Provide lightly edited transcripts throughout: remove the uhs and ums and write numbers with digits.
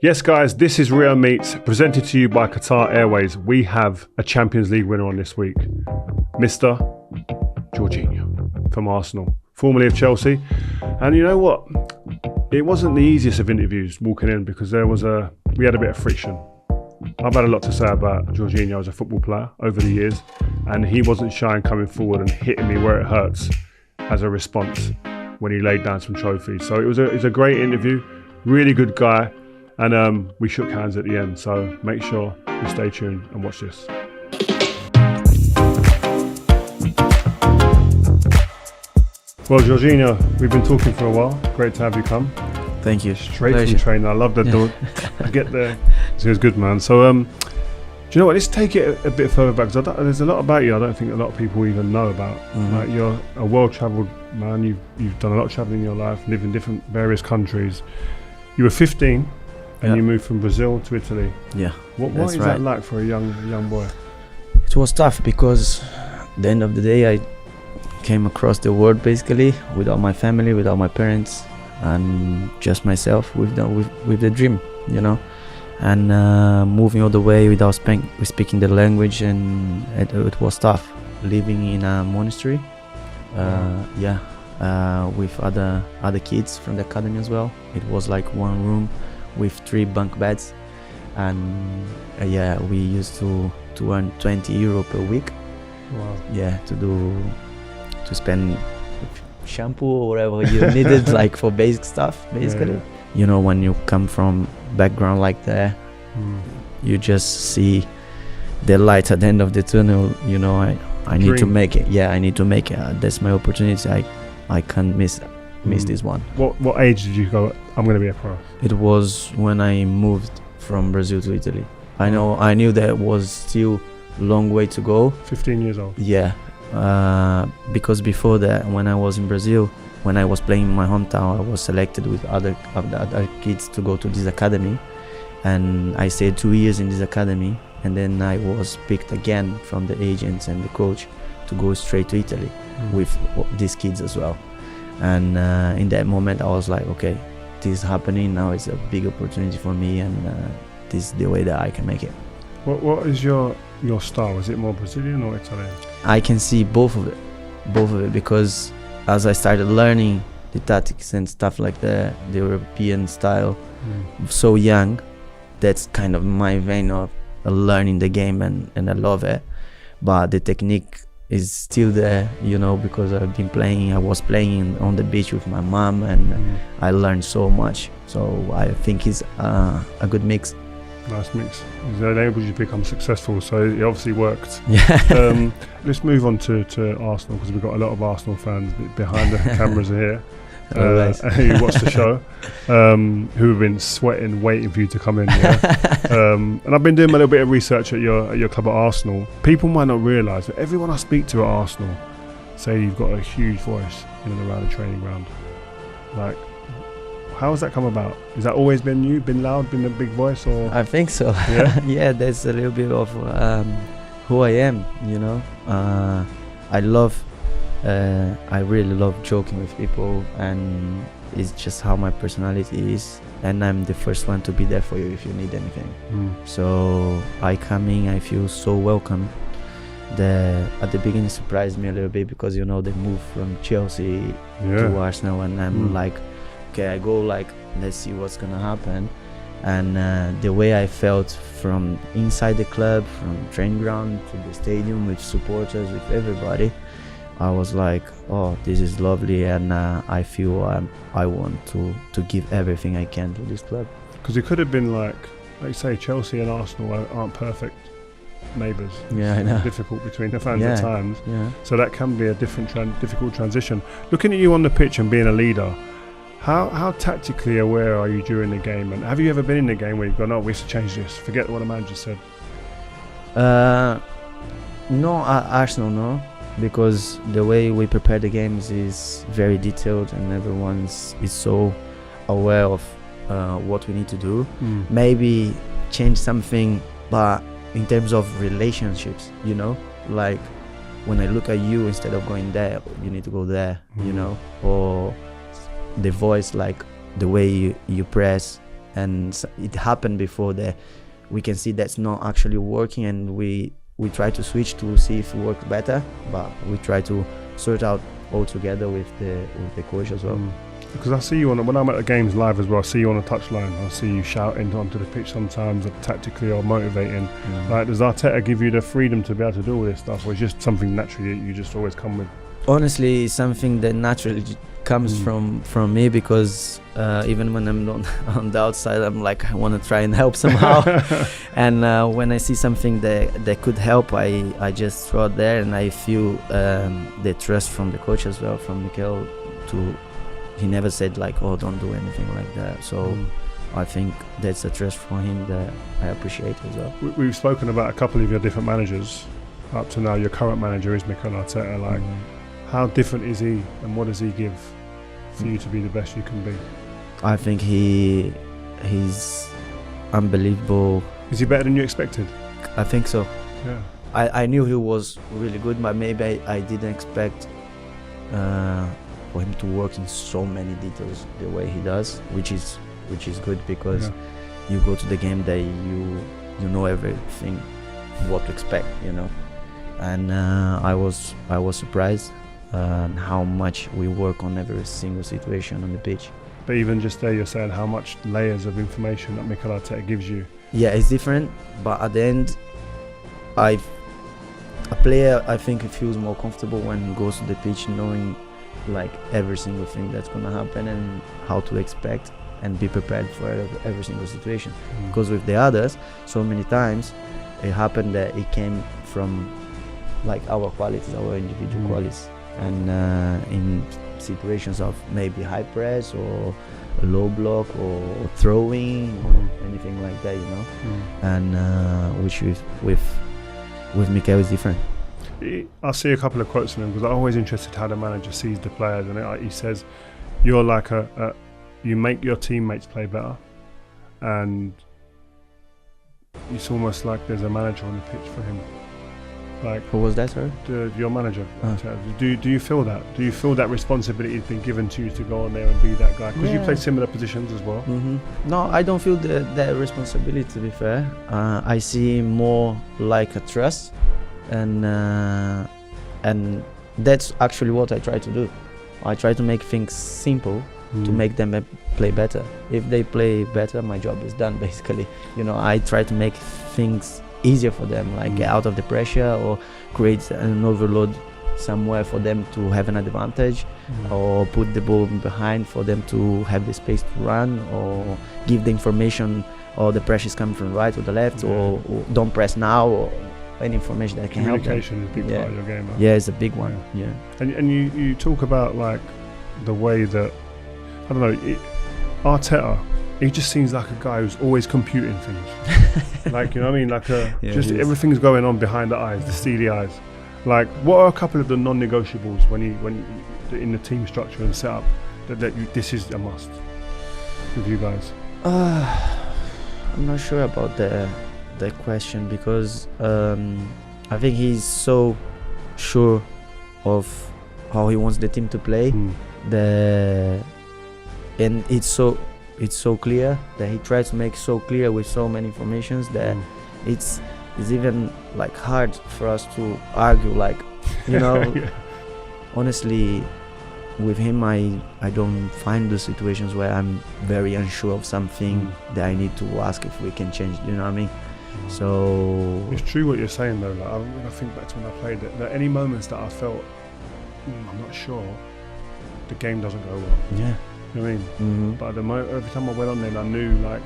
Yes, guys, this is Rio Meets, presented to you by Qatar Airways. We have a Champions League winner on this week, Mr. Jorginho from Arsenal, formerly of Chelsea. And you know what? It wasn't the easiest of interviews walking in because we had a bit of friction. I've had a lot to say about Jorginho as a football player over the years, and he wasn't shy in coming forward and hitting me where it hurts as a response when he laid down some trophies. So it was a great interview, really good guy. And we shook hands at the end, so make sure you stay tuned and watch this. Well, Jorginho, we've been talking for a while. Great to have you come. Thank you. Straight from training. I love the door. Get there. It was good, man. So, do you know what? Let's take it a bit further back, because there's a lot about you I don't think a lot of people even know about. Mm-hmm. Like, you're a well-travelled man. You've done a lot of travelling in your life, lived in different various countries. You were 15. And you moved from Brazil to Italy. Yeah. What is that like for a young boy? It was tough because at the end of the day I came across the world basically without my family, without my parents, and just myself with the dream, you know. And moving all the way without speaking the language, and it was tough. Living in a monastery, with other kids from the academy as well. It was like one room with 3 bunk beds, and we used to earn €20 per week. Wow. Yeah, to spend shampoo or whatever you needed, like for basic stuff basically. Yeah. You know, when you come from background like that, you just see the light at the end of the tunnel. You know, I need to make it. Yeah, I need to make it. That's my opportunity. I can't miss this one. What age did you go, I'm going to be a pro? It was when I moved from Brazil to Italy. I knew that was still a long way to go. 15 years old. Yeah, because before that, when I was in Brazil, when I was playing in my hometown, I was selected with other kids to go to this academy, and I stayed 2 years in this academy, and then I was picked again from the agents and the coach to go straight to Italy with these kids as well. And in that moment I was like, okay, this is happening now. It's a big opportunity for me, and this is the way that I can make it. What is your style? Is it more Brazilian or Italian? I can see both of it, because as I started learning the tactics and stuff like that, the European style, so young, that's kind of my vein of learning the game, and I love it. But the technique is still there, you know, because I was playing on the beach with my mom, and I learned so much. So I think it's a good mix. Nice mix. It enabled you to become successful, so it obviously worked. Yeah. Let's move on to Arsenal, because we've got a lot of Arsenal fans behind the cameras here. Who watch the show, who have been sweating, waiting for you to come in. Yeah? And I've been doing a little bit of research at your club at Arsenal. People might not realise, but everyone I speak to at Arsenal say you've got a huge voice in and around the training ground. Like, how has that come about? Has that always been you? Been loud? Been a big voice? Or I think so. Yeah. Yeah, that's a little bit of who I am. You know, I really love joking with people, and it's just how my personality is, and I'm the first one to be there for you if you need anything. So I come in, I feel so welcome. At the beginning surprised me a little bit, because you know they moved from Chelsea to Arsenal, and I'm like, okay, I go like, let's see what's gonna happen. And the way I felt from inside the club, from training ground to the stadium, with supporters, with everybody, I was like, oh, this is lovely, and I feel I want to give everything I can to this club. Because it could have been like you say, Chelsea and Arsenal aren't perfect neighbours. Yeah, I know. It's difficult between the fans at times. Yeah. So that can be a difficult transition. Looking at you on the pitch and being a leader, how tactically aware are you during the game? And have you ever been in a game where you've gone, oh, we have to change this, forget what the manager said? No, Arsenal, no. Because the way we prepare the games is very detailed, and everyone is so aware of what we need to do. Maybe change something, but in terms of relationships, you know, like when I look at you, instead of going there, you need to go there, you know, or the voice, like the way you press, and it happened before that we can see that's not actually working, and we try to switch to see if it works better, but we try to sort out all together with the coach as well. Because I see you when I'm at the games live as well, I see you on the touchline. I see you shouting onto the pitch sometimes, tactically or motivating. Like, does Arteta give you the freedom to be able to do all this stuff, or is it just something naturally that you just always come with? Honestly, it's something that naturally comes from me, because even when I'm on the outside, I'm like, I want to try and help somehow. And when I see something that could help, I just throw it there, and I feel the trust from the coach as well, from Mikel. He never said like, oh, don't do anything like that. So I think that's a trust from him that I appreciate as well. We've spoken about a couple of your different managers up to now. Your current manager is Mikel Arteta. Like, how different is he, and what does he give for you to be the best you can be? I think he's unbelievable. Is he better than you expected? I think so. Yeah. I knew he was really good, but maybe I didn't expect for him to work in so many details the way he does, which is good, because you go to the game that you know everything, what to expect, you know. And I was surprised how much we work on every single situation on the pitch. But even just there, you're saying how much layers of information that Mikel Arteta gives you. Yeah, it's different, but at the end, a player, I think, feels more comfortable when he goes to the pitch knowing like every single thing that's gonna happen and how to expect and be prepared for every single situation. Because with the others, so many times it happened that it came from like our qualities, our individual qualities, and in situations of maybe high press or a low block or throwing or anything like that, you know. And which with Mikel is different. I see a couple of quotes from him, because I'm always interested how the manager sees the players, and he says you're like you make your teammates play better, and it's almost like there's a manager on the pitch for him. Like, who was that, sir? Your manager. Do you feel that? Do you feel that responsibility has been given to you to go on there and be that guy? Because you play similar positions as well. No, I don't feel that responsibility, to be fair. I see more like a trust. And that's actually what I try to do. I try to make things simple to make them play better. If they play better, my job is done, basically. You know, I try to make things easier for them, like get out of the pressure or create an overload somewhere for them to have an advantage, or put the ball behind for them to have the space to run, or give the information, or the pressure is coming from the right or the left, or don't press now, or any information that can help them. Communication is a big part of your game. Huh? Yeah, it's a big one. Yeah. And you talk about like the way that, I don't know, Arteta, he just seems like a guy who's always computing things. Like, you know what I mean? Like just everything's going on behind the eyes, the steely eyes. Like, what are a couple of the non-negotiables when in the team structure and setup that this is a must with you guys? I'm not sure about that question, because I think he's so sure of how he wants the team to play, and it's so clear that he tries to make so clear with so many informations that it's even like hard for us to argue, like, you know. Honestly, with him I don't find the situations where I'm very unsure of something that I need to ask if we can change, you know what I mean? So it's true what you're saying though. Like, I think back to when I played it, there are any moments that I felt I'm not sure, the game doesn't go well. Yeah. You know what I mean? But every time I went on there, I knew like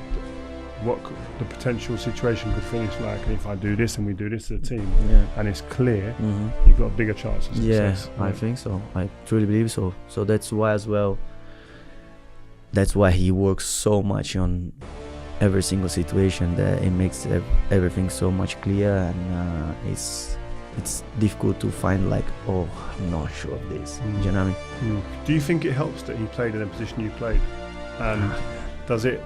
what the potential situation could finish like, and if I do this and we do this as a team, and it's clear, you've got a bigger chance of success. Yeah, I think so. I truly believe so. So that's why as well, that's why he works so much on every single situation, that it makes everything so much clear, and it's difficult to find like, oh, I'm not sure of this. Do you know what I mean? Do you think it helps that he played in a position you played? And does it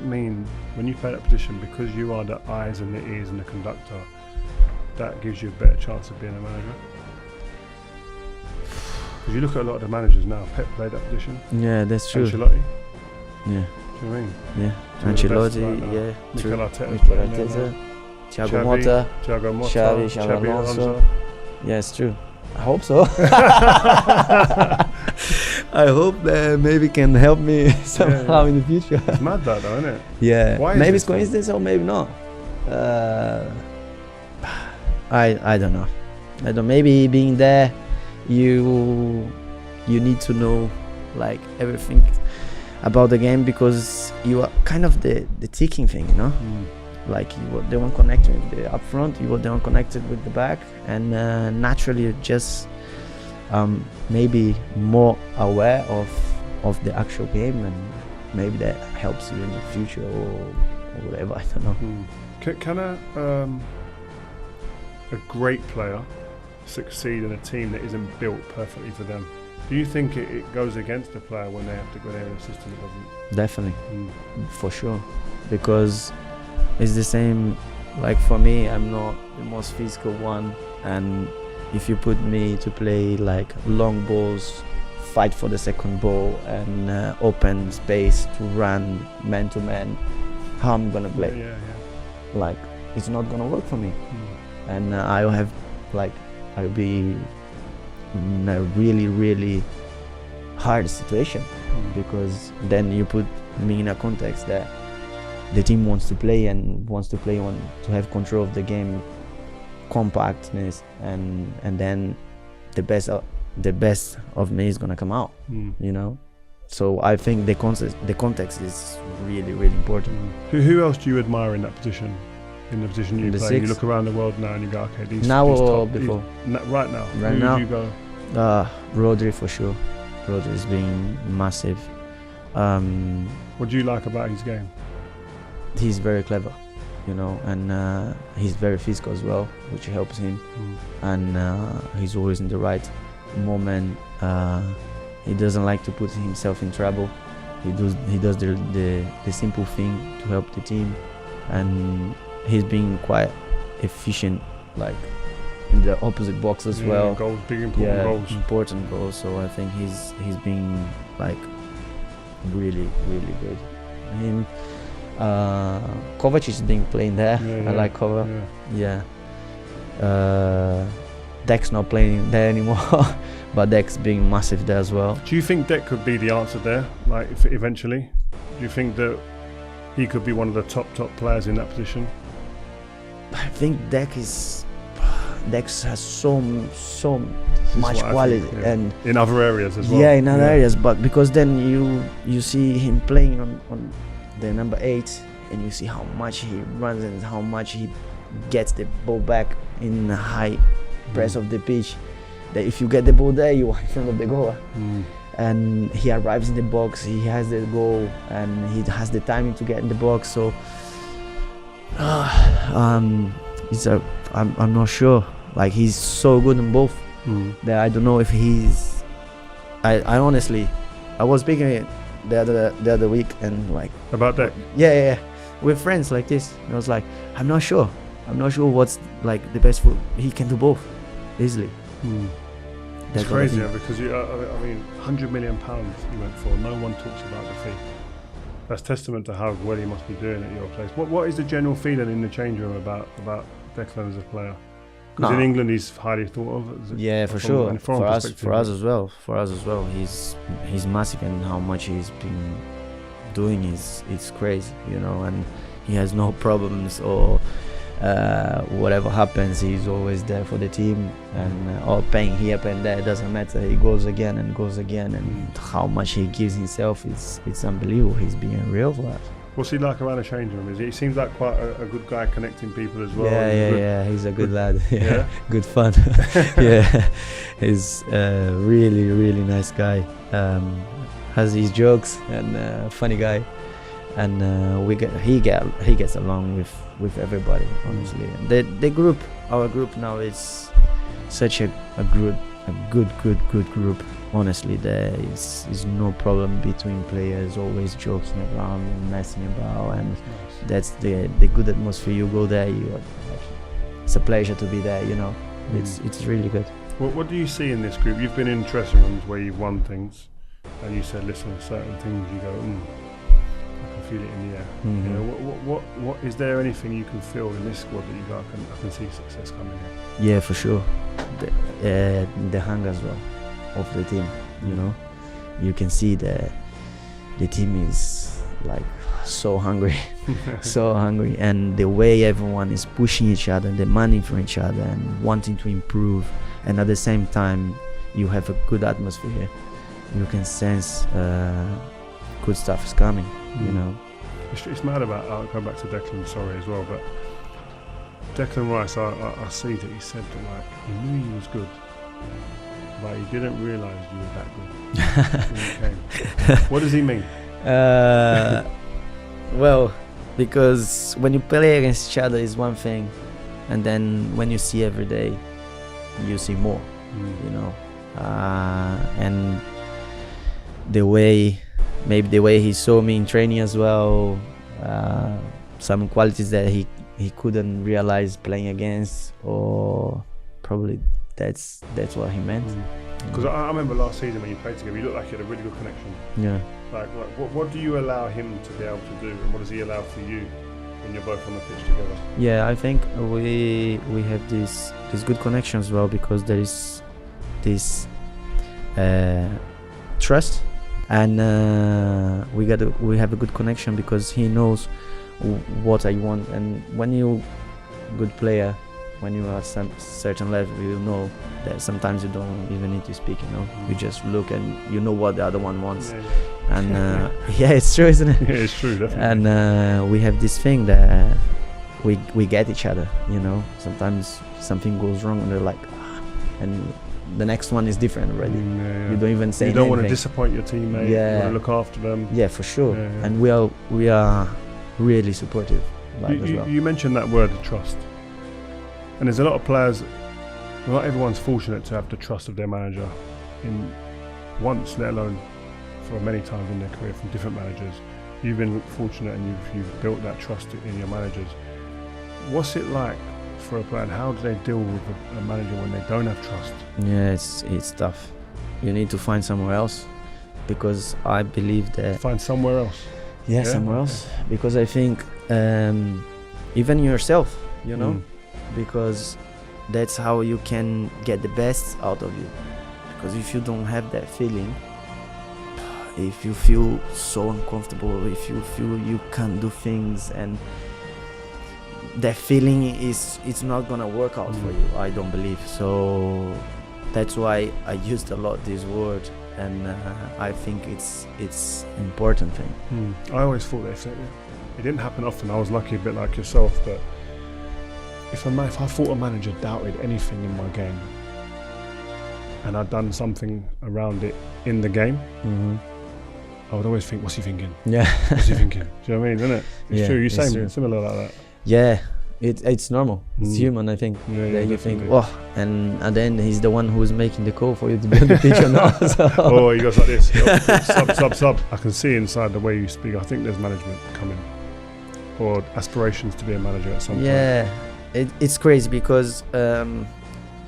mean when you play that position, because you are the eyes and the ears and the conductor, that gives you a better chance of being a manager? Because you look at a lot of the managers now. Pep played that position. Yeah, that's true. Ancelotti. Yeah. Do you know what I mean? Yeah. Two of the best Ancelotti, right now. yeah. Mikel Arteta's Mikel playing there Arteta, now. Thiago Motta, Thiago Motta, Xavi Xabi Alonso. Yeah, it's true. I hope so. I hope that maybe can help me somehow in the future. It's mad that though, isn't it? Yeah. Why is maybe this it's coincidence or maybe not. I don't know. I don't. Maybe being there, you need to know like everything about the game because you are kind of the ticking thing, you know. Like you were the one connected with the up front, you were the one connected with the back, and naturally you're just maybe more aware of the actual game, and maybe that helps you in the future or whatever. I don't know. Can a great player succeed in a team that isn't built perfectly for them? Do you think it goes against the player when they have to go there in a system that doesn't? Definitely, for sure, because it's the same. Like for me, I'm not the most physical one, and if you put me to play like long balls, fight for the second ball, and open space to run man to man, how I'm gonna play? Yeah. Like it's not gonna work for me, and I'll be in a really, really hard situation because then you put me in a context that the team wants to play to have control of the game, compactness, and then the best of me is gonna come out, you know. So I think the context is really, really important. Who else do you admire in that position? In the position you In the play, six? you look around the world now and you go, okay, these Now these or top, before? Right now. Right Who now? would you go? Rodri for sure. Rodri is being massive. What do you like about his game? He's very clever, you know, and he's very physical as well, which helps him. And he's always in the right moment. He doesn't like to put himself in trouble. He does the simple thing to help the team, and he's being quite efficient, like in the opposite box as well. Goals, big important goals. Important goals. So I think he's been like really, really good. Him, Kovac is being playing there. I like Kovac. Dek's not playing there anymore, but Dek's being massive there as well. Do you think Dek could be the answer there, like if eventually? Do you think that he could be one of the top players in that position? I think Dek has so much quality, and in other areas as well. Yeah, in other areas, but because then you see him playing on the number 8, and you see how much he runs and how much he gets the ball back in the high press of the pitch. That if you get the ball there, you are in front of the goal. And he arrives in the box, he has the goal, and he has the timing to get in the box. So I'm not sure. Like he's so good in both that I don't know if he's. I honestly, I was speaking the other week and like about that. Yeah, with friends like this. And I was like, I'm not sure what's like the best foot. He can do both easily. It's crazy because I mean, £100 million he went for. No one talks about the fee. That's testament to how well he must be doing at your place. What is the general feeling in the change room about Declan as a player? Because in England he's highly thought of. Yeah, for sure. For us as well. He's massive, and how much he's been doing is crazy, you know. And he has no problems or whatever happens, he's always there for the team, and or paying here, paying there, it doesn't matter. He goes again, and how much he gives himself, it's unbelievable. He's being real for us. What's he like around the change room? He seems like quite a good guy, connecting people as well. Yeah, he's a good lad. Yeah, good fun. Yeah, he's a really, really nice guy. Has his jokes and funny guy, and he gets along with everybody, honestly. And our group now is such a good group. Honestly, there is no problem between players, always joking around and messing about, and that's the good atmosphere. You go there, it's a pleasure to be there, you know. It's really good. What do you see in this group? You've been in dressing rooms where you've won things, and you said, listen, certain things you go, I can feel it in the air. Mhm. You know, what is there anything you can feel in this squad that you go, I can see success coming in? Yeah, for sure. The hunger as well of the team. You know, you can see that the team is like so hungry, so hungry, and the way everyone is pushing each other, demanding from each other, and wanting to improve, and at the same time, you have a good atmosphere. You can sense good stuff is coming. You know. It's mad about. I'll go back to Declan. Sorry as well, but Declan Rice. I see that he said that like he knew he was good, but he didn't realise you were that good when he came. What does he mean? Well, because when you play against each other is one thing, and then when you see every day, you see more. You know, and maybe the way he saw me in training as well, some qualities that he couldn't realize playing against, or probably that's what he meant. Because I remember last season when you played together, you looked like you had a really good connection. Yeah. Like what do you allow him to be able to do, and what does he allow for you when you're both on the pitch together? Yeah, I think we have this good connection as well, because there is this trust, and we have a good connection because he knows what I want, and when you good player, when you are some certain level, you know that sometimes you don't even need to speak. You know, you just look and you know what the other one wants. And yeah, it's true, isn't it? Yeah, it's true, definitely. And we have this thing that we get each other. You know, sometimes something goes wrong and they're like, and the next one is different already. You don't even say. You don't anything. want to disappoint your teammate. Yeah. You want to look after them. Yeah, for sure. Yeah. And we are really supportive. As well. You mentioned that word, trust. And there's a lot of players, not everyone's fortunate to have the trust of their manager in once, let alone for many times in their career from different managers. You've been fortunate and you've built that trust in your managers. What's it like for a player, and how do they deal with a manager when they don't have trust? Yeah, it's tough. You need to find somewhere else, because I believe that... Find somewhere else? Yeah, somewhere else. Because I think even yourself, you know, because that's how you can get the best out of you. Because if you don't have that feeling, if you feel so uncomfortable, if you feel you can't do things, and that feeling it's not gonna work out for you, I don't believe. So that's why I used a lot this word, and I think it's important thing. I always thought that it didn't happen often. I was lucky, a bit like yourself, but if I thought a manager doubted anything in my game and I'd done something around it in the game, I would always think, what's he thinking? Yeah. What's he thinking? Do you know what I mean, isn't it? It's true. You're saying true. Similar like that. Yeah, it's normal. It's human, I think. Yeah, you think, oh, and then he's the one who's making the call for you to be on the pitch or not. So. Oh, he goes like this. Sub. I can see inside the way you speak. I think there's management coming, or aspirations to be a manager at some point. Yeah, it's crazy because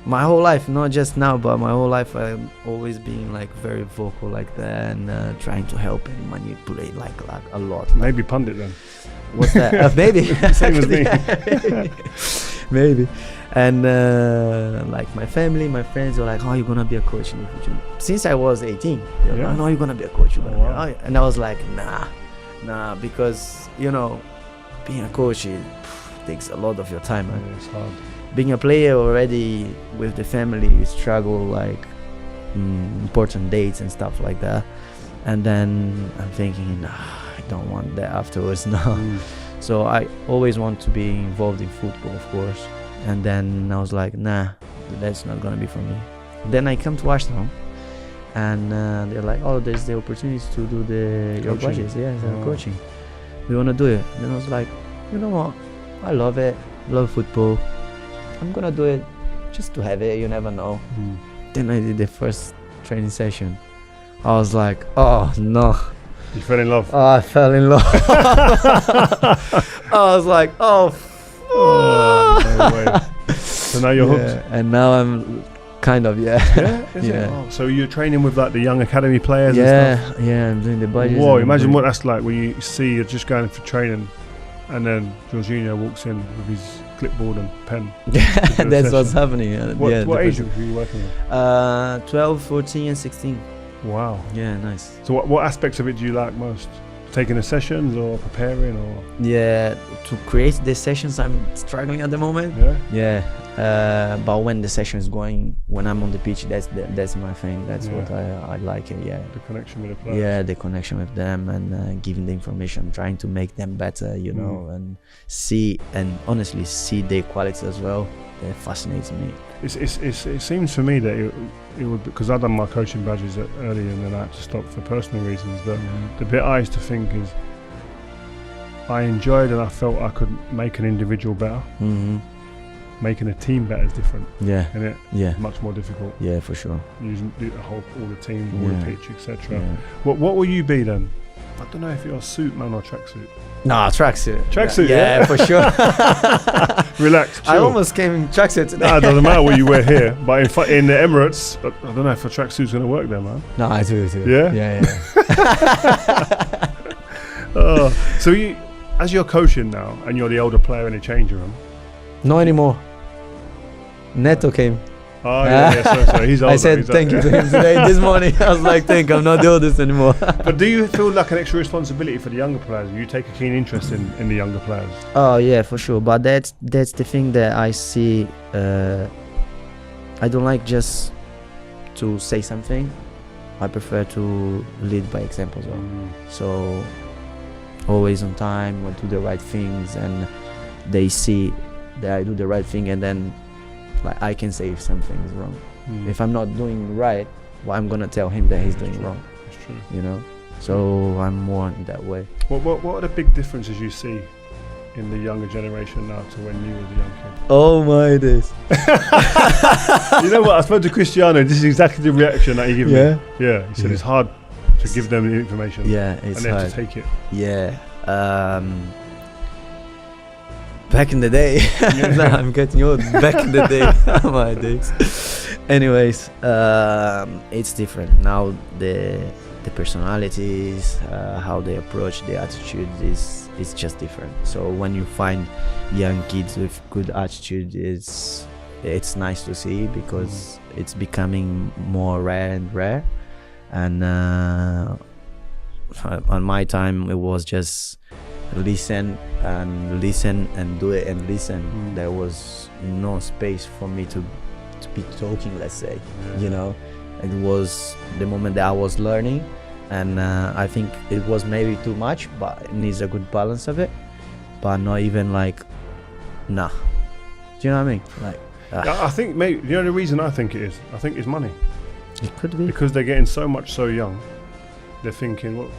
my whole life, not just now, but my whole life, I've always been like very vocal like that, and trying to help and manipulate like a lot. Maybe pundit then. What's that? Maybe. Same as me. Maybe. And like my family, my friends were like, "Oh, you're gonna be a coach in the future." Since I was 18, they were like, "Oh, no, you're gonna be a coach." And I was like, nah, because you know, being a coach takes a lot of your time. Yeah, it's hard. Being a player already with the family, you struggle like important dates and stuff like that. And then I'm thinking, I don't want that afterwards now. So I always want to be involved in football, of course. And then I was like, nah, that's not gonna be for me. Then I come to Arsenal, and they're like, oh, there's the opportunity to do your budgets, coaching. We wanna do it. Then I was like, you know what? I love it. Love football. I'm gonna do it just to have it. You never know. Then I did the first training session. I was like, oh no. You fell in love? Oh, I fell in love. I was like, oh, no way. So now you're hooked? And now I'm Kind of, yeah. Yeah, is it? Oh, so you're training with like the young academy players and stuff? Yeah, I'm doing the budgets. Whoa, imagine what that's like when you see you're just going for training and then Jorginho walks in with his clipboard and pen. That's what's happening. What age group were you working with? 12, 14 and 16. Wow. Yeah, nice. So what aspects of it do you like most? Taking the sessions or preparing or? Yeah, to create the sessions I'm struggling at the moment. Yeah? Yeah. But when the session is going, when I'm on the pitch, that's my thing. That's what I like it, yeah. The connection with the players. Yeah, the connection with them and giving the information, trying to make them better, you know, and honestly see their qualities as well. That fascinates me. It seems for me that it would, because I've done my coaching badges early and then I had to stop for personal reasons, but the bit I used to think is I enjoyed and I felt I could make an individual better. Making a team better is different. Yeah. Isn't it? Yeah. Much more difficult. Yeah, for sure. Using all the team, all the pitch, etc. Yeah. What will you be then? I don't know if you're a suit man or tracksuit. Nah, tracksuit. Tracksuit, yeah, for sure. Relax, chill. I almost came in tracksuit today. Nah, it doesn't matter what you wear here, but in the Emirates, I don't know if a tracksuit's going to work there, man. No, I do. Yeah? Yeah. So you, as you're coaching now, and you're the older player in the changing room. No anymore. Neto came. Oh yeah, sorry. He's older. I said thank you to him today. This morning I was like, I'm not doing this anymore. But do you feel like an extra responsibility for the younger players? You take a keen interest in the younger players? Oh yeah, for sure. But that's the thing that I see. I don't like just to say something. I prefer to lead by example as well. So always on time, do the right things, and they see that I do the right thing, and then like I can say if something is wrong. If I'm not doing right, well, I'm gonna tell him that he's doing wrong. That's true. You know, so I'm more in that way. What are the big differences you see in the younger generation now to when you were a young kid? Oh my days! You know what? I spoke to Cristiano. This is exactly the reaction that he gave me. Yeah. He said it's hard to give them the information. Yeah, it's and they hard. have to take it. Yeah. Back in the day, nah, I'm getting old. Back in the day, my days. Anyways, it's different now. The personalities, how they approach the attitude is just different. So when you find young kids with good attitude, it's nice to see because it's becoming more rare and rare. And on my time, it was just listen and do it and listen. There was no space for me to be talking, let's say. You know, it was the moment that I was learning, and I think it was maybe too much, but it needs a good balance of it, but not even like nah. Do you know what I mean? Like I think maybe the only reason I think it's money. It could be because they're getting so much so young. They're thinking, well,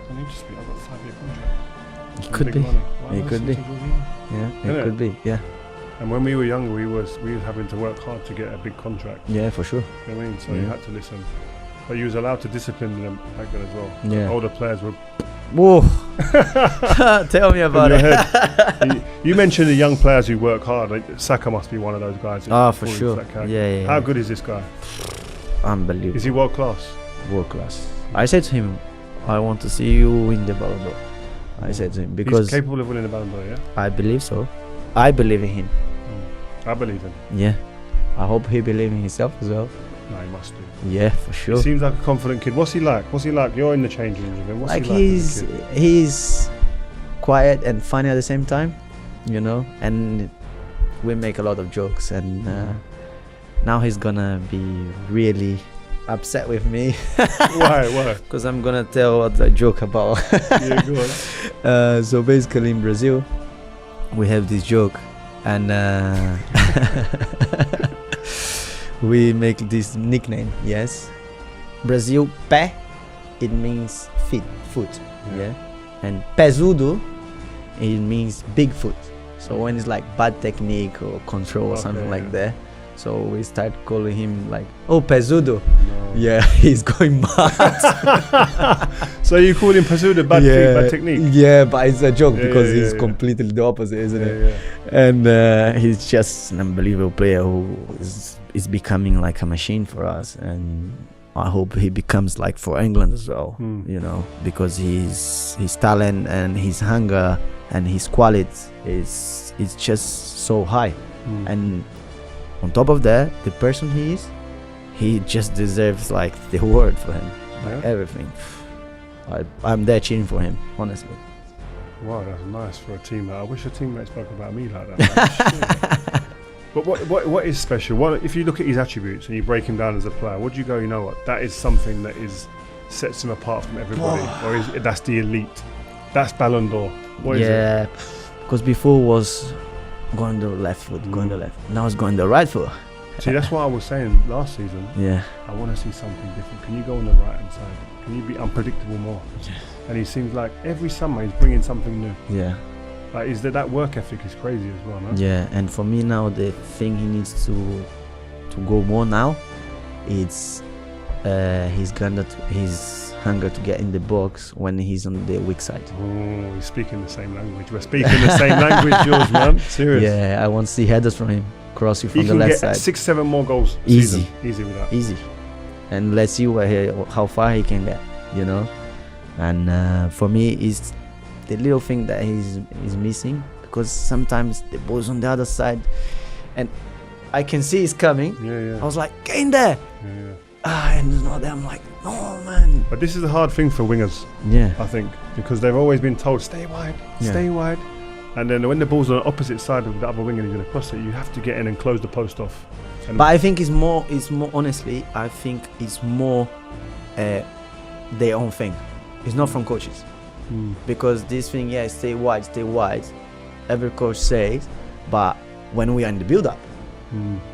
I need to speak. I've got a 5-year contract. It could be. It could be. Yeah, it could be. Yeah. And when we were younger, we was having to work hard to get a big contract. Yeah, for sure. You know what I mean? So you had to listen. But you was allowed to discipline them back then as well. Yeah. Older players were. Whoa! Tell me about it. You mentioned the young players who work hard. Like, Saka must be one of those guys. Oh, for sure. Yeah. How good is this guy? Unbelievable. Is he world class? World class. I said to him, I want to see you win the Ballon d'Or. I said to him because he's capable of winning the Ballon d'Or, yeah? I believe so. I believe in him. I believe him. Yeah. I hope he believes in himself as well. No, he must do. Yeah, for sure. He seems like a confident kid. What's he like? You're in the changing room with him. What's he like? He's quiet and funny at the same time, you know, and we make a lot of jokes, and now he's gonna be really upset with me. Why? Because I'm gonna tell what I joke about. Yeah, go on. So basically in Brazil we have this joke, and we make this nickname. Yes, Brazil pé, it means foot. Yeah. And pesudo, it means big foot. So when it's like bad technique or control or something like that, So we start calling him like, oh, Pesudo. No. Yeah, he's going mad. So you call him Pesudo, bad technique? Yeah, but it's a joke because yeah, he's yeah. completely the opposite, isn't it? Yeah. And he's just an unbelievable player who is becoming like a machine for us, and I hope he becomes like for England as well. You know, because his talent and his hunger and his quality is just so high. And on top of that, the person he just deserves like the world for him, like everything. I'm there cheering for him, honestly. Wow, that's nice for a teammate. I wish a teammate spoke about me like that. But what is special? If you look at his attributes and you break him down as a player, what do you go, you know what, that is something that sets him apart from everybody, or that's the elite, that's Ballon d'Or? What is it? Because before was going the left foot, going the left. Now it's going the right foot. See, that's what I was saying last season. Yeah. I want to see something different. Can you go on the right hand side? Can you be unpredictable more? Yeah. And he seems like every summer he's bringing something new. Yeah. Like, that work ethic is crazy as well, no? Yeah, and for me now, the thing he needs to go more now, it's his hunger to get in the box when he's on the weak side. Oh, he's speaking the same language. We're speaking the same language, George, man. Serious. Yeah, I want to see headers from him, cross you from he the can left get side. 6-7 more goals. Easy. Easy with that. Easy. And let's see how far he can get, you know. And for me, it's the little thing that he's missing, because sometimes the ball's on the other side and I can see he's coming. I was like, get in there. And it's not there. I'm like, no, man. But this is a hard thing for wingers, I think, because they've always been told, stay wide, stay wide. And then when the ball's on the opposite side of the other winger, he's going to cross it, you have to get in and close the post off. But I think it's more honestly, I think it's more their own thing. It's not from coaches. Because this thing, stay wide, every coach says, but when we are in the build-up,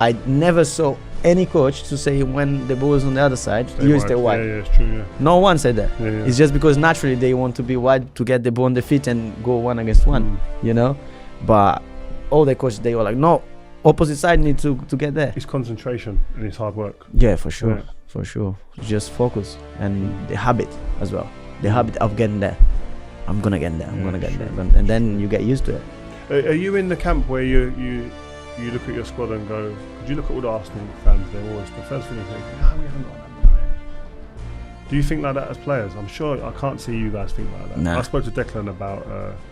I never saw any coach to say when the ball is on the other side, stay wide. Yeah, it's true, No one said that. Yeah. It's just because naturally they want to be wide to get the ball on the feet and go 1-against-1, you know. But all the coaches, they were like, no, opposite side need to get there. It's concentration and it's hard work. Yeah, for sure, for sure. Just focus and the habit as well. The habit of getting there. I'm gonna get there. I'm gonna get there, and then you get used to it. Are you in the camp where you look at your squad and go? Could you look at all the Arsenal fans? They're always the first thing they say, we haven't got number 9. Do you think like that as players? I'm sure I can't see you guys think like that. Nah. I spoke to Declan about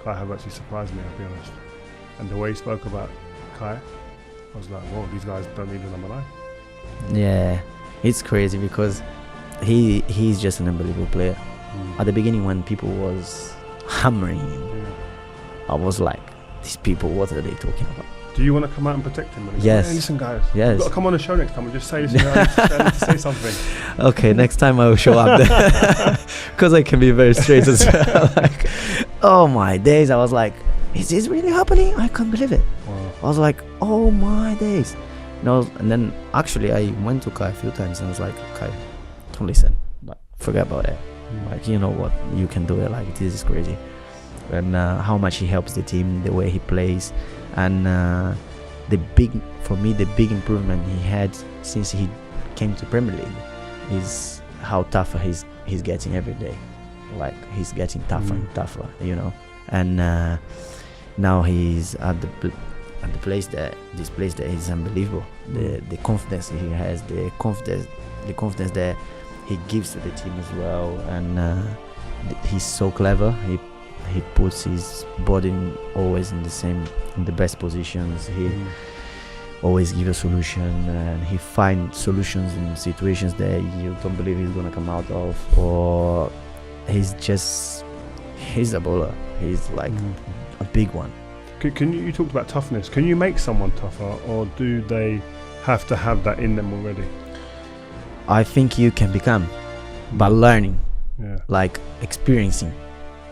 Kai Havertz. He surprised me, I'll be honest. And the way he spoke about Kai, I was like, whoa, these guys don't need a number 9. Yeah, it's crazy because he's just an unbelievable player. At the beginning, when people was hammering him, I was like, these people, what are they talking about? Do you want to come out and protect him? And Yes. Hey, listen, guys. Yes. You've got to come on the show next time and just say, listen, I need to say something. Okay, next time I will show up there. Because I can be very straight as well. Like, oh my days, I was like, is this really happening? I can't believe it. Wow. I was like, oh my days. And then actually I went to Kai a few times and I was like, Kai, don't listen. Like, forget about it. Like, you know what, you can do it. Like, this is crazy. And how much he helps the team, the way he plays. And the big improvement he had since he came to Premier League is how tougher he's getting every day. Like, he's getting tougher and tougher, you know. And now he's at the place that is unbelievable. The confidence he has, the confidence that he gives to the team as well. And he's so clever. He puts his body always in the best positions. He always gives a solution, and he finds solutions in situations that you don't believe he's gonna come out of. Or he's a bowler. He's like a big one. Can you talked about toughness? Can you make someone tougher, or do they have to have that in them already? I think you can become by learning, like experiencing.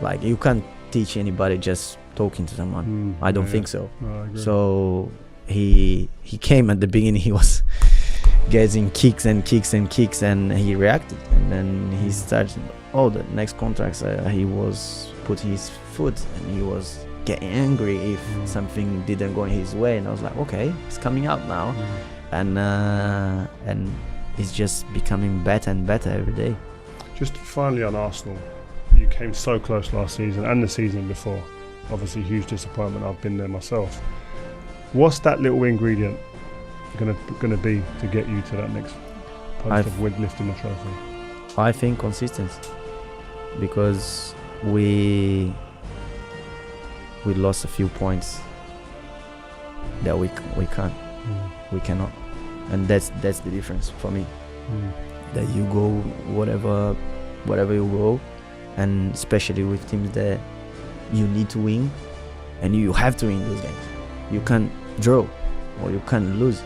Like, you can't teach anybody just talking to someone. I don't think so. No, I agree. So he came at the beginning, he was getting kicks and he reacted, and then he started the next contracts he was put his foot and he was getting angry if something didn't go his way, and I was like, okay, it's coming out now. and it's just becoming better and better every day. Just finally on Arsenal, you came so close last season and the season before. Obviously, huge disappointment. I've been there myself. What's that little ingredient gonna be to get you to that next post of lifting the trophy? I think consistency, because we lost a few points that we cannot, and that's the difference for me. That you go whatever you go, and especially with teams that you need to win, and you have to win those games. You can't draw or you can't lose.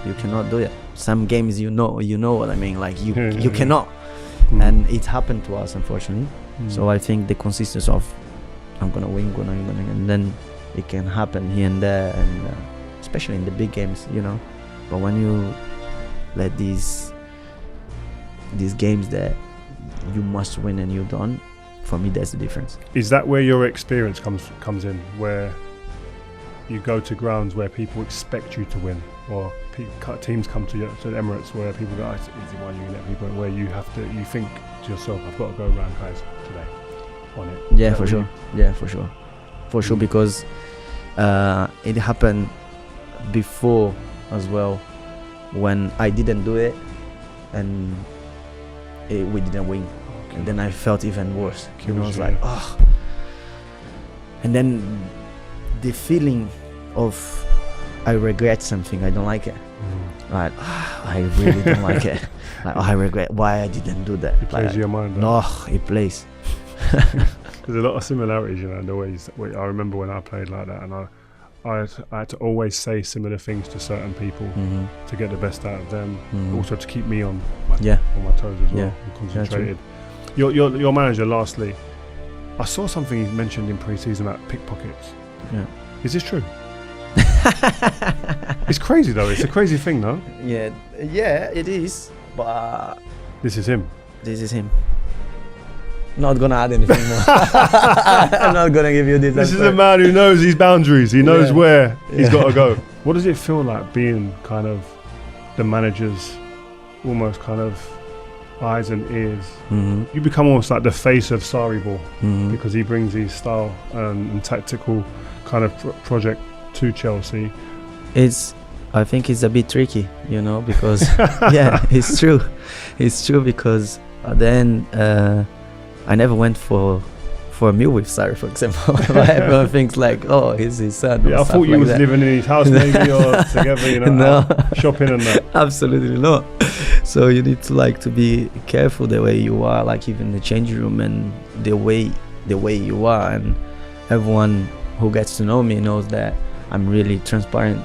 You cannot do it. Some games you know what I mean, like you cannot. And it happened to us, unfortunately. So I think the consistency of I'm gonna win, and then it can happen here and there, and especially in the big games, But when you let these games that you must win and you don't, for me that's the difference. Is that where your experience comes in, where you go to grounds where people expect you to win, or teams come to the Emirates where people go, it's easy one, you get people, where you think to yourself, I've got to go round guys today on it? Yeah, for sure. For sure, because it happened before as well, when I didn't do it and we didn't win. Okay. And then I felt even worse. I was like, oh. And then the feeling of I regret something, I don't like it. Like, I really don't like it. Like, I regret why I didn't do that. It plays your mind. No, it plays. There's a lot of similarities, the ways. I remember when I played like that, and I had to always say similar things to certain people to get the best out of them, also to keep me on my toes as well, and concentrated. Your manager, lastly, I saw something he mentioned in pre-season about pickpockets. Yeah. Is this true? It's crazy though. It's a crazy thing, no? Yeah, it is. But this is him. Not gonna add anything more. I'm not gonna give you this. This is a man who knows his boundaries. He knows where he's got to go. What does it feel like being kind of the manager's almost kind of eyes and ears? You become almost like the face of Sarri ball because he brings his style and tactical kind of project to Chelsea. I think it's a bit tricky, because it's true. It's true because then I never went for a meal with Sarri, for example. Everyone thinks like, oh, he's his son. Yeah, I thought you was living in his house maybe or together, no. Shopping and that. Absolutely not. So you need to be careful the way you are, like even the changing room and the way you are, and everyone who gets to know me knows that I'm really transparent,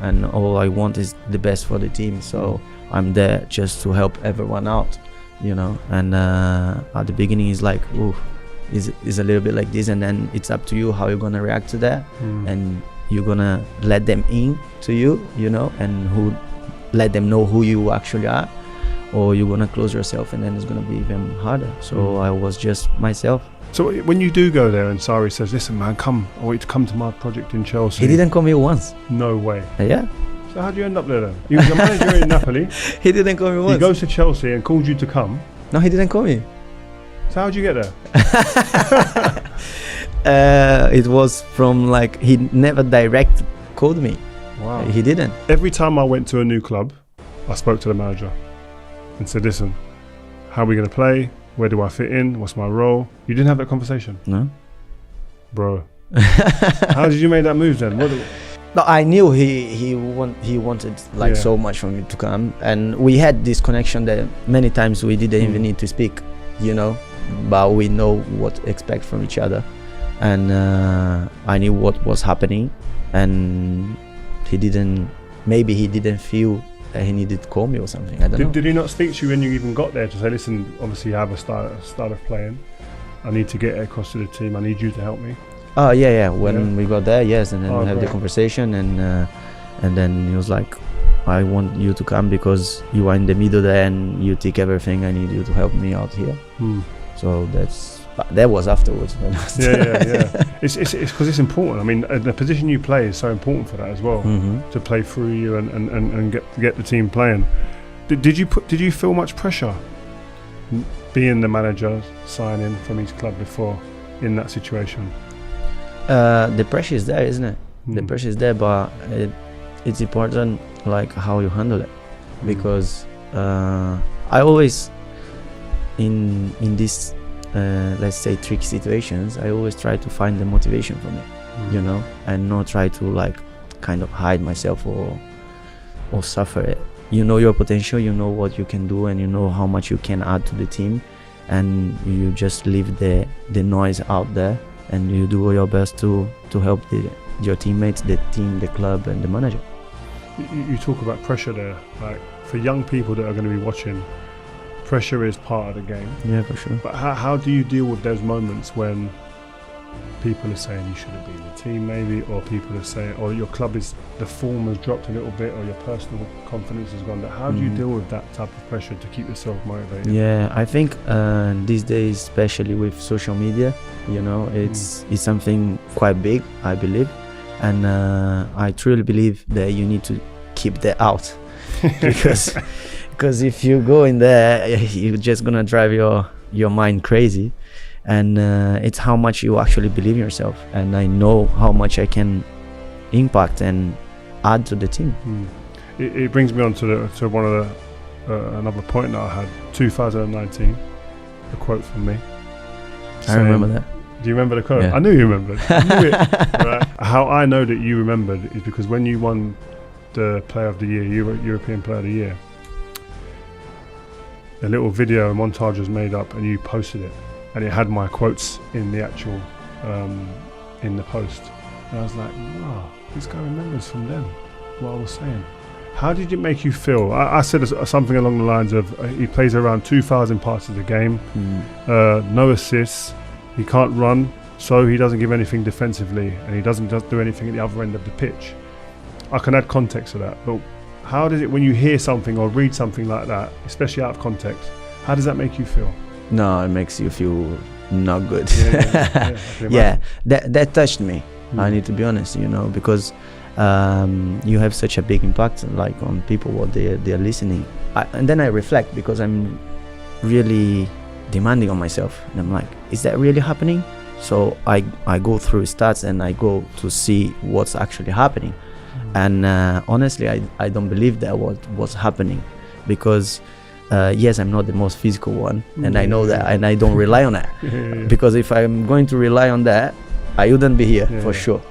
and all I want is the best for the team. So I'm there just to help everyone out, and at the beginning it's like, is a little bit like this, and then it's up to you how you're gonna react to that, and you're gonna let them in to you, and who let them know who you actually are, or you're gonna close yourself, and then it's gonna be even harder. So I was just myself. So when you do go there and Sarri says, listen man, I want you to come to my project in Chelsea. He didn't come here once. No way. Yeah. So how do you end up there then? You was a manager in Napoli. He didn't come here once. He goes to Chelsea and calls you to come. No, he didn't come here. So how'd you get there? It was from he never direct called me. Wow. He didn't. Every time I went to a new club, I spoke to the manager and said, listen, how are we going to play? Where do I fit in? What's my role? You didn't have that conversation? No. Bro. How did you make that move then? No, I knew he wanted so much for me to come, and we had this connection that many times we didn't even need to speak, but we know what to expect from each other, and I knew what was happening, and he didn't feel that he needed to call me or something. I don't know. Did he not speak to you when you even got there to say, listen, obviously you have a start of playing, I need to get across to the team, I need you to help me? Oh yeah. When we got there, yes, and then we have the conversation, and then he was like, I want you to come because you are in the middle there and you take everything. I need you to help me out here. So that was afterwards. Yeah. It's because it's important. I mean, the position you play is so important for that as well. To play through you and get the team playing. Did you feel much pressure being the manager, signing from each club before in that situation? The pressure is there, isn't it? The pressure is there, but it's important like how you handle it, because I always in this let's say tricky situations, I always try to find the motivation from it, you know, and not try to like kind of hide myself or suffer it. You know your potential, you know what you can do, and you know how much you can add to the team, and you just leave the noise out there, and you do your best to help your teammates, the team, the club, and the manager. You talk about pressure there, like for young people that are going to be watching, pressure is part of the game. Yeah, for sure. But how do you deal with those moments when people are saying you shouldn't be in the team maybe, or people are saying, or your club is, the form has dropped a little bit, or your personal confidence has gone down? How do you deal with that type of pressure to keep yourself motivated? Yeah, I think these days, especially with social media, you know, it's something quite big, I believe, and I truly believe that you need to keep that out because if you go in there, you're just gonna drive your mind crazy. And it's how much you actually believe in yourself, and I know how much I can impact and add to the team. It brings me on to one of the another point that I had. 2019, a quote from me. I remember that. Do you remember the quote? Yeah. I knew you remembered. I knew it. Right. How I know that you remembered is because when you won the Player of the Year, European Player of the Year, a little video and montage was made up, and you posted it. And it had my quotes in the actual, in the post. And I was like, wow, this guy remembers from then what I was saying. How did it make you feel? I said something along the lines of, he plays around 2,000 passes a game, no assists, he can't run, so he doesn't give anything defensively, and he doesn't do anything at the other end of the pitch. I can add context to that, but how does it, when you hear something or read something like that, especially out of context, how does that make you feel? No, it makes you feel not good. Yeah, that touched me. I need to be honest, you know, because you have such a big impact, like on people what they're listening. And then I reflect, because I'm really demanding on myself, and I'm like, is that really happening? So I go through stats and I go to see what's actually happening. And honestly, I don't believe that what's happening, because yes, I'm not the most physical one, and I know that, and I don't rely on that. Because if I'm going to rely on that, I wouldn't be here for sure.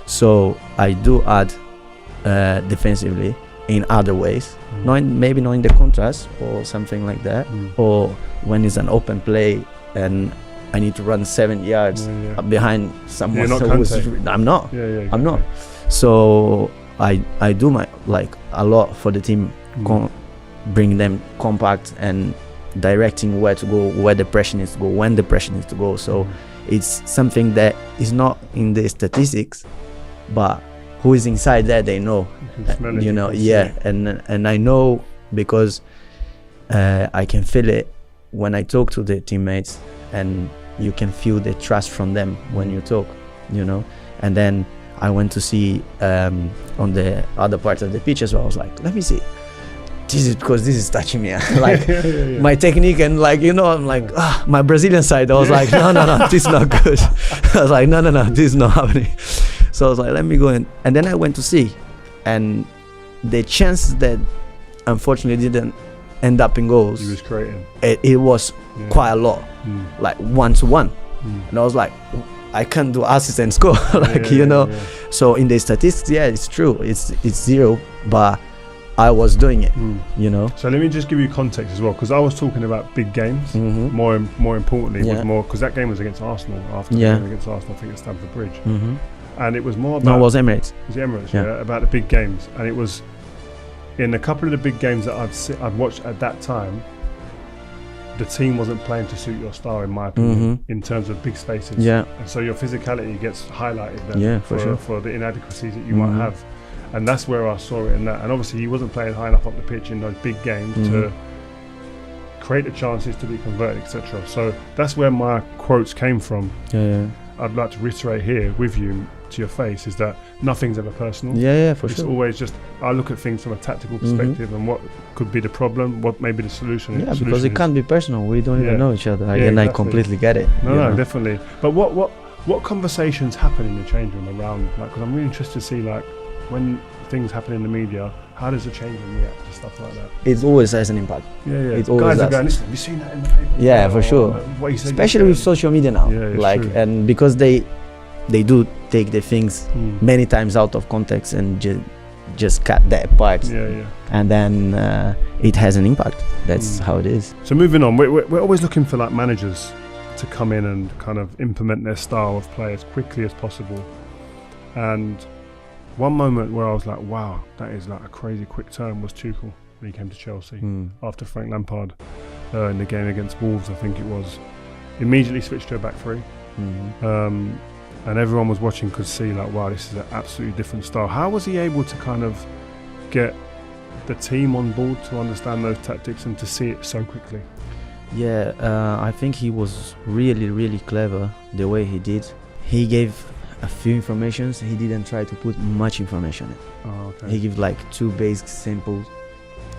So I do add defensively in other ways, maybe not in the contrast or something like that, or when it's an open play and I need to run 7 yards behind someone. I'm not. I'm not. So I do my a lot for the team. Bring them compact and directing where to go, where the pressure needs to go, when the pressure needs to go. So it's something that is not in the statistics, but who is inside there, they know. You know, and I know because I can feel it when I talk to the teammates, and you can feel the trust from them when you talk, you know. And then I went to see on the other part of the pitch as well. I was like, let me see. This is because this is touching me. Like my technique, and like, you know, I'm like, my Brazilian side. I was like, no, this is not good. I was like, no, this is not happening. So I was like, let me go in. And then I went to see, and the chances that unfortunately didn't end up in goals, he was creating. It was quite a lot, like 1-to-1. And I was like, I can't do assist and score, you know. So in the statistics, it's true. It's zero, but I was doing it, you know. So let me just give you context as well, because I was talking about big games. More importantly, was more because that game was against Arsenal. After the game against Arsenal, I think at Stamford Bridge, and it was more about. No, it was Emirates. It was Emirates, about the big games, and it was in a couple of the big games that I'd watched at that time. The team wasn't playing to suit your style, in my opinion, in terms of big spaces. And so your physicality gets highlighted then for the inadequacies that you might have. And that's where I saw it in that. And obviously he wasn't playing high enough up the pitch in those big games to create the chances to be converted, etc. So that's where my quotes came from. Yeah. I'd like to reiterate here with you to your face is that nothing's ever personal. Yeah, for It's sure. always just, I look at things from a tactical perspective and what could be the problem, what may be the solution. Yeah, because it can't be personal. We don't even know each other. Yeah, And exactly. I completely get it. No, definitely. But what conversations happen in the change room around, like, because I'm really interested to see, like, when things happen in the media, how does the change room react to stuff like that? It always has an impact. Yeah. It always Guys are does. going, listen, have you seen that in the paper? Yeah, for sure. What he said Especially with social media now. Yeah, it's like, true. and because they do take the things Mm. many times out of context and just cut that part. Yeah. And then it has an impact. That's how it is. So moving on, we're always looking for like managers to come in and kind of implement their style of play as quickly as possible. And one moment where I was like, wow, that is like a crazy quick turn was Tuchel when he came to Chelsea after Frank Lampard in the game against Wolves, I think it was. Immediately switched to a back three. And everyone was watching could see like, wow, this is an absolutely different style. How was he able to kind of get the team on board to understand those tactics and to see it so quickly? Yeah, I think he was really, really clever the way he did. He gave a few informations. He didn't try to put much information in. Oh, okay. He gave like two basic, simple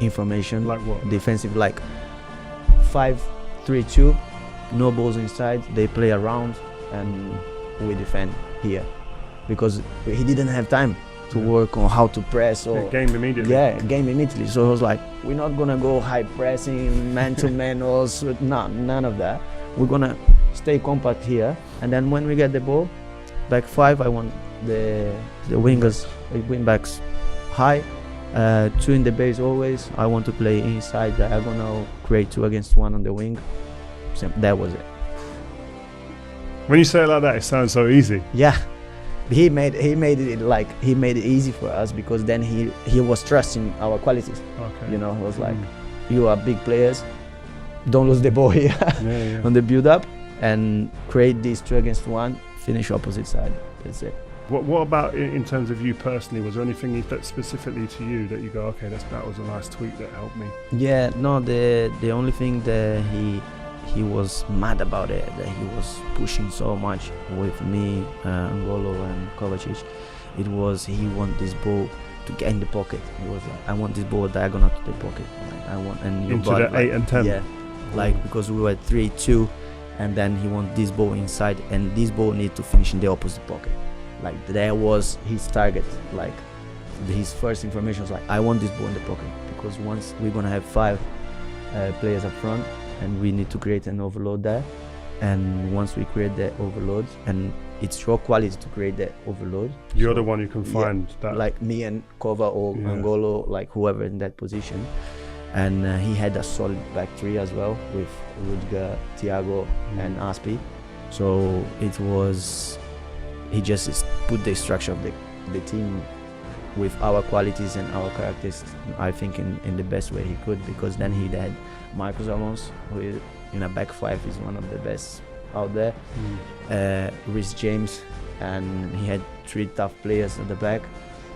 information. Like what? Defensive, like 5-3-2, no balls inside. They play around and we defend here, because he didn't have time to work on how to press or Game immediately. game immediately. So I was like, we're not gonna go high pressing, man to man, or none of that. We're gonna stay compact here, and then when we get the ball, back five, I want the wingers, wing backs high, two in the base always. I want to play inside diagonal, create 2 against 1 on the wing. So that was it. When you say it like that, it sounds so easy. Yeah. He made it easy for us, because then he was trusting our qualities. Okay. You know, he was like, you are big players, don't lose the ball here Yeah. on the build up, and create these 2 against 1, finish opposite side. That's it. What about in terms of you personally? Was there anything he said specifically to you that you go, okay, that was a nice tweak that helped me? Yeah, no, the only thing that he was mad about it, that he was pushing so much with me, N'Golo and Kovacic, it was he want this ball to get in the pocket. He was like, I want this ball diagonal to the pocket. Like, I want, and your Into body, the 8 and 10. Yeah, like, because we were 3-2, and then he want this ball inside, and this ball need to finish in the opposite pocket. Like, that was his target. Like, his first information was like, I want this ball in the pocket, because once we're gonna have 5 players up front, and we need to create an overload there. And once we create that overload, and it's your quality to create that overload. You're the one who can find that. Like me and Kova or N'Golo, like whoever in that position. And he had a solid back three as well with Rudiger, Thiago and Aspi. So it was, he just put the structure of the team with our qualities and our characters, I think in the best way he could, because then he had Marcos Alonso, who in a back 5 is one of the best out there, Reece James, and he had 3 tough players at the back.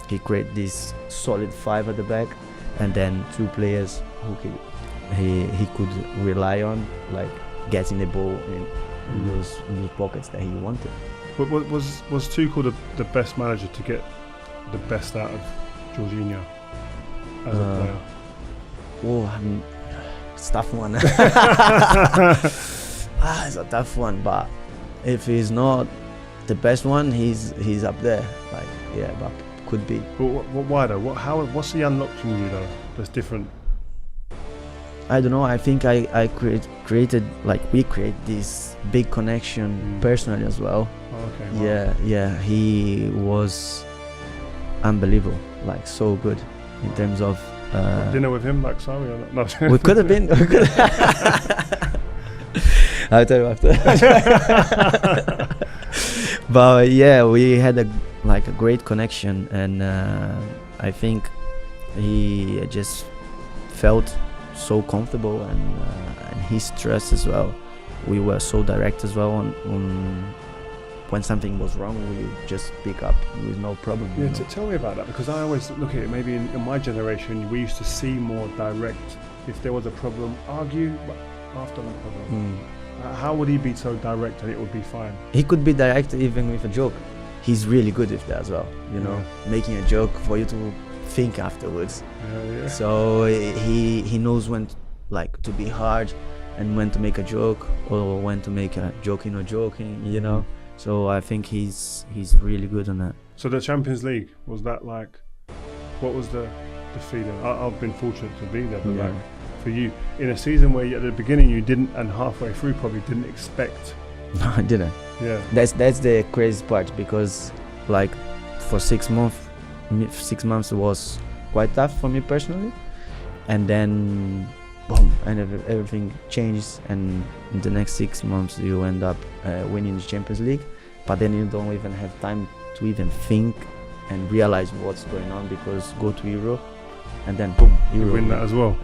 He created this solid 5 at the back, and then 2 players who he could rely on, like getting the ball in those new pockets that he wanted. But was Tuchel the best manager to get the best out of Jorginho as a player? Oh, it's a tough one. It's a tough one, but if he's not the best one, he's up there. Like, yeah, but could be. But why though? What's he unlocked in you though that's different? I don't know. I think I created, like, we create this big connection personally as well. Oh, okay. Wow. Yeah. He was unbelievable, like so good in terms of. Dinner with him, like, sorry, or not? No. We could have been. I'll tell you after. But yeah, we had a great connection, and I think he just felt so comfortable, and his trust as well. We were so direct as well on when something was wrong, we just pick up with no problem. Yeah, tell me about that, because I always look at it, maybe in my generation we used to see more direct if there was a problem, argue, but after the problem. How would he be so direct and it would be fine? He could be direct even with a joke. He's really good with that as well, you know, making a joke for you to think afterwards. So he knows when to be hard and when to make a joke or when to make a joking or joking, you know. So I think he's really good on that. So the Champions League, was that like, what was the feeling? I've been fortunate to be there, but like for you, in a season where at the beginning you didn't, and halfway through probably didn't expect. No, I didn't. Yeah. That's the crazy part, because like for 6 months was quite tough for me personally, and then boom, and everything changes, and in the next 6 months you end up winning the Champions League, but then you don't even have time to even think and realize what's going on, because go to Euro and then boom, Euro. You win that as well.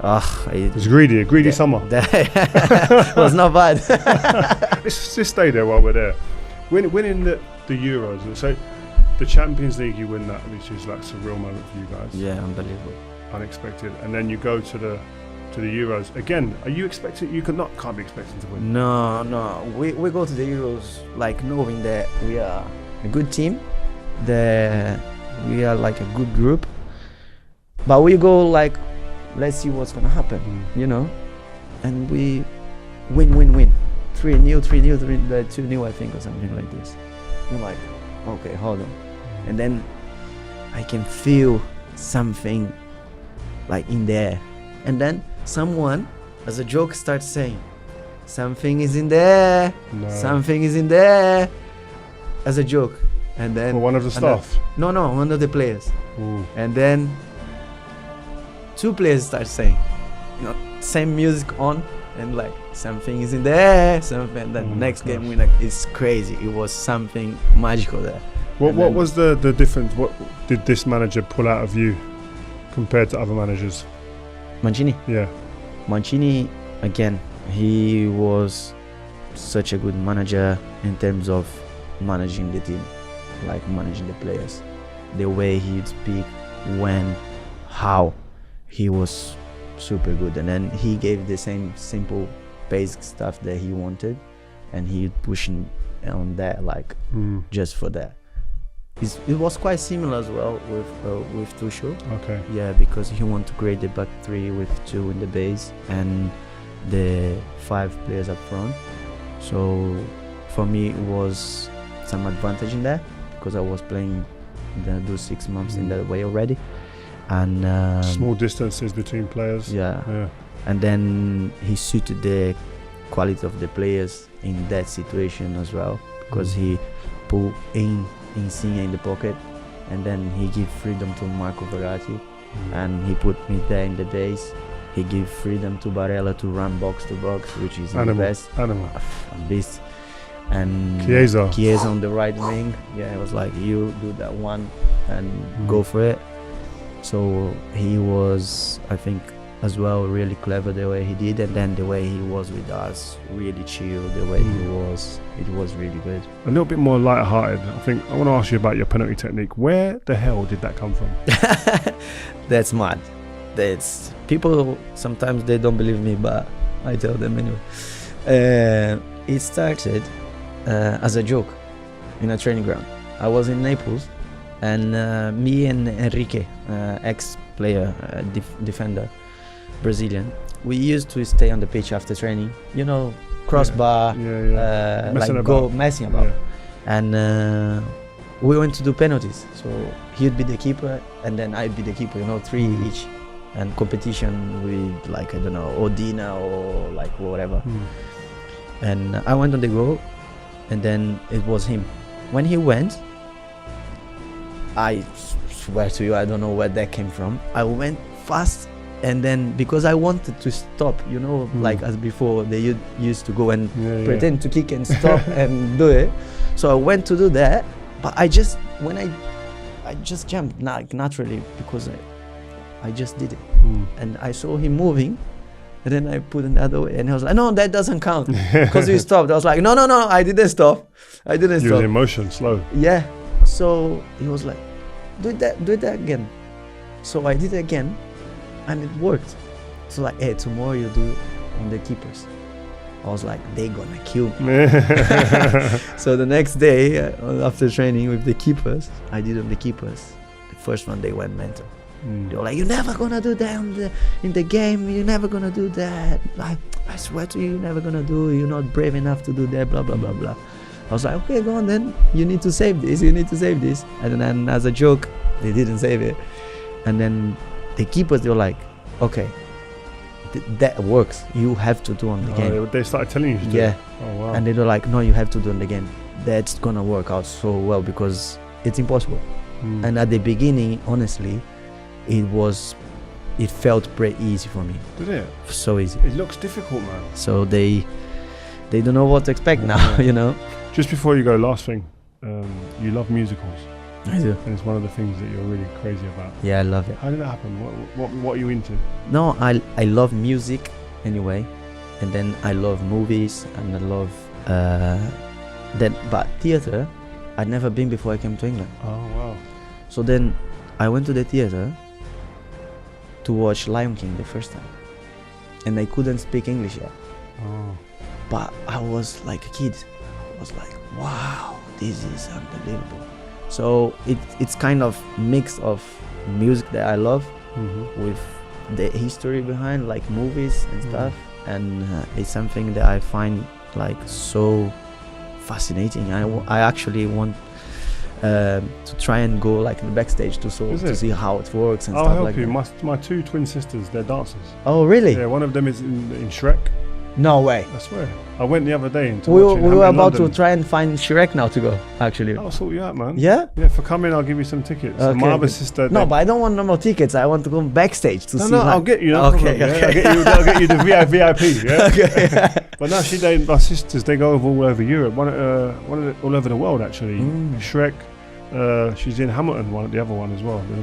It was a greedy summer. That was not bad. Let's just stay there while we're there. Winning the Euros, and so the Champions League, you win that, which is like a surreal moment for you guys. Yeah, unbelievable. Unexpected. And then you go to the Euros again. Are you expecting? You can't be expecting to win. No. We go to the Euros like knowing that we are a good team, that we are like a good group, but we go like, let's see what's gonna happen, you know, and we win 3-0, 2-0 I think, or something like this. You're like, okay, hold on, and then I can feel something like in the air, and then someone as a joke starts saying, something is in there, something is in there, as a joke. And then one of the staff? No, one of the players. Ooh. And then 2 players start saying, you know, same music on, and like, something is in there, something. And then next game we it's crazy. It was something magical there. What was the difference? What did this manager pull out of you compared to other managers? Mancini? Yeah. Mancini, again, he was such a good manager in terms of managing the team, like managing the players, the way he'd speak, when, how, he was super good. And then he gave the same simple basic stuff that he wanted, and he pushing on that, like just for that. It was quite similar as well with Tuchel. Okay. Yeah, because he wanted to create the back 3 with 2 in the base and the 5 players up front. So for me it was some advantage in that, because I was playing those 6 months in that way already, and small distances between players. Yeah. And then he suited the quality of the players in that situation as well, because he put Insigne in the pocket, and then he gave freedom to Marco Verratti, and he put me there in the base. He gave freedom to Barella to run box to box, which is the best. Beast. And Chiesa on the right wing. Yeah, it was like, you do that one and go for it. So he was, I think, as well, really clever the way he did, and then the way he was with us, really chill, the way he was, it was really good. A little bit more light-hearted. I think I want to ask you about your penalty technique. Where the hell did that come from? That's mad. That's, people sometimes they don't believe me, but I tell them anyway. It started as a joke in a training ground. I was in Naples, and me and Enrique, ex-player, defender, Brazilian, we used to stay on the pitch after training, you know, crossbar, messing about. Yeah. And we went to do penalties. So he'd be the keeper, and then I'd be the keeper, you know, 3 each. And competition with, like, I don't know, Odina or like whatever. And I went on the goal, and then it was him. When he went, I swear to you, I don't know where that came from. I went fast, and then because I wanted to stop, you know, like as before, they used to go and pretend to kick and stop and do it. So I went to do that, but I just jumped naturally, because I just did it. And I saw him moving, and then I put another way, and he was like, no, that doesn't count, because we stopped. I was like, no, I didn't stop. You was in motion, slow. Yeah. So he was like, do that again. So I did it again, and it worked. So like, hey, tomorrow you do on the keepers. I was like, they gonna kill me. So the next day, after training with the keepers, I did on the keepers. The first one, they went mental. They were like, you're never gonna do that in the game. You're never gonna do that. Like, I swear to you, you're never gonna do it. You're not brave enough to do that, blah, blah, blah, blah. I was like, okay, go on then. You need to save this. You need to save this. And then as a joke, they didn't save it. And then the keepers, they were like, okay, that works. You have to do on the game. They started telling you to do Yeah. it. Oh, wow. And they were like, no, you have to do on the game. That's gonna work out so well because it's impossible. And at the beginning, honestly, it felt pretty easy for me. Did it? So easy. It looks difficult, man. So they don't know what to expect now, you know. Just before you go, last thing, you love musicals, I do. and it's one of the things that you're really crazy about. Yeah, I love it. How did that happen? What are you into? No, I love music anyway, and then I love movies, and I love but theater, I'd never been before I came to England. Oh wow. So then I went to the theater to watch Lion King the first time, and I couldn't speak English yet. Oh. But I was like a kid. I was like, wow, this is unbelievable. So it's kind of mix of music that I love with the history behind, like movies and stuff, and it's something that I find like so fascinating. I actually want to try and go like in the backstage to see how it works and I'll stuff help like you. that. My two twin sisters, they're dancers. Oh really? Yeah, one of them is in Shrek. No way. I swear. I went the other day and We were about to try and find Shrek now to go, actually. I'll sort you out, man. Yeah? Yeah, for coming, I'll give you some tickets. Okay, My other good. sister. No, but I don't want no more tickets. I want to go backstage to see. No, like, I'll get you. No Okay, problem, okay. Yeah? I'll get you the VIP. Yeah. Okay. But no, my sisters, they go all over Europe. All over the world actually. Shrek. She's in Hamilton, the other one as well. There's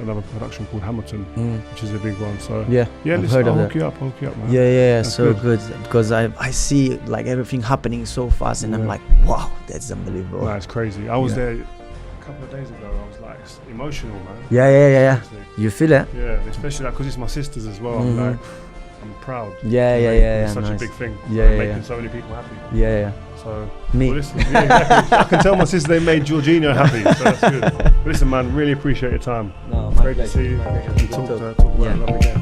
another production called Hamilton, which is a big one. So yeah, listen, heard I'll of hook you up, man. Yeah, That's so good because I see like everything happening so fast, and I'm like, wow, that's unbelievable. No, it's crazy. I was there a couple of days ago. I was like, it's emotional, man. Yeah. Seriously. You feel it? Yeah, especially because it's my sisters as well. I'm like, I'm proud. Yeah. It's such Nice. a big thing. Yeah. Making so many people happy. Yeah. So Me. well, listen, exactly. I can tell my sister they made Jorginho happy, so that's good. But listen, man, really appreciate your time. No, Great to see you and talk about it again.